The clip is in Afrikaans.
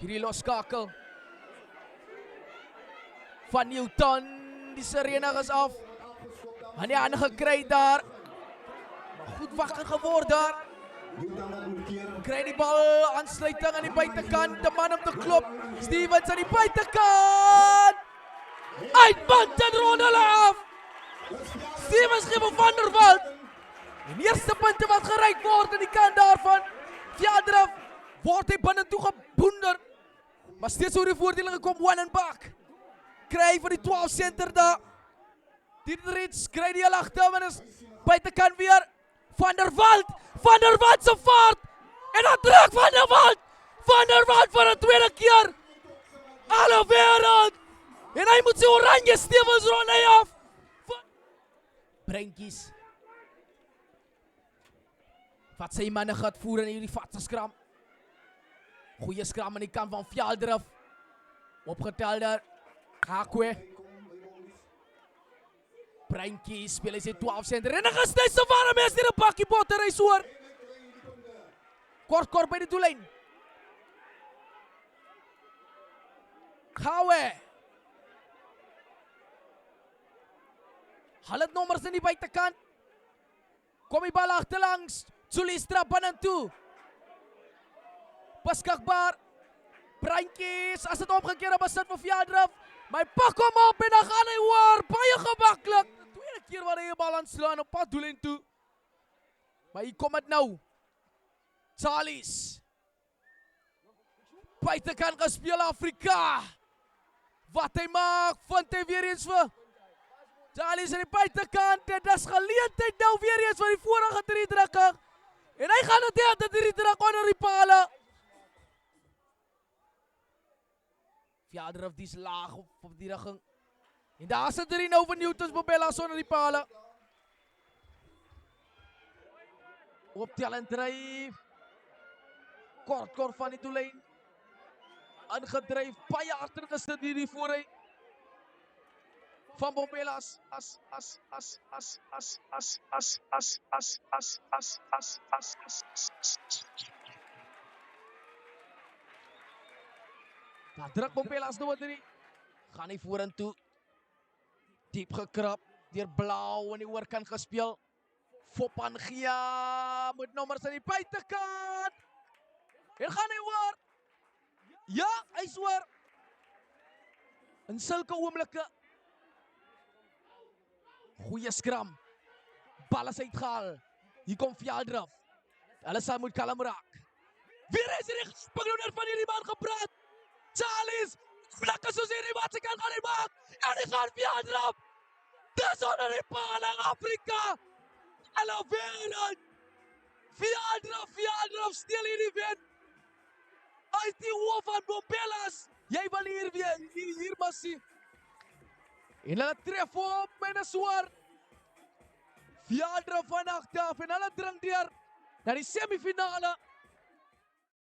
Hierdie loskakel van Newton, die sirene is af. Aan die hande gekry daar. Maar goed wakker geword daar. Kry die bal, aansluiting aan die buitekant, 'n man om te klop. Stevens aan die buitekant. Uitpunt en rond hulle af. Stevens gee vir Van der Walt. Die eerste punte wat geryk word aan die kant daarvan. Fjadrov word hy binne toe geboender. Maar steeds oor die voordeling gekom, Wanenbach. Kry vir die 12 center daar. Dietrich kry die agter, maar is buitekant weer. Van der Walt se vaart. En dan druk Van der Walt vir 'n tweede keer. Alle wêreld. En hy moet sy oranje stewels rond hy af. Breintjies. Wat sy manne gaat voer in hierdie vatse skram. Goeie skram aan die kant van Fjadrov. Opgetel daar. Hakwe. Breintjies speel hy sy 12 center. En dan gesny se warm is hier 'n bakkie botter hy soor. Kort by die doellyn. Gawe. Hulle het nommers in die buitekant. Kom die bal agterlangs. Zulistra binne toe. Beskikbaar. Breintjies as dit omgekeerde besit vir Fjadrov. Maar hy pak hom op en dan gaan hy hoor. Baie gemaklik. Tweede keer waar hy 'n bal aanslaan op pad doellyn toe. Maar hier kom dit nou. Charlies. Buitekant gespeel Afrika. Wat hy maak, vind hy weer eens vir Charlies aan die buitekant. En dis geleentheid nou weer eens vir die vorige 3 drukke. En hy gaan dit hê dat hierdie druk onder die pale. Fjadrov dis laag op verdediging. En daar sit er nou van Newtons Bobella sonder die pale. Optel en dryf. Kort van die doellyn. Aangedryf, baie harder gesit hierdie voorhy. Van Bobellas. Daar druk Bobellas nou wat hierdie. Gaan hy vorentoe. Diep gekrap. Deur Blauw aan die oorkant gespeel. Fopangia met nommers aan die buitekant. En gaan hy hoor. Ja, hy hoor. In sulke oomblikke. Goeie skram. Bal is uitgehaal. Hier kom Fjadrov. Hulle sal moet kalm raak. Weer is hierdie springloner van hierdie man gepraat. Charlies. Vlakke soos hierdie wat sy kan gaan hy maak. En hy gaan Fjadrov. Dis onder die paal in Afrika. Hallo wêreld. Fjadrov steel hierdie wen. Uit die oor van Bobellas. Jy wil hier maar sien. En hulle tref op met 'n swaar. Fjadrov van agter af en hulle dring deur na die semifinale.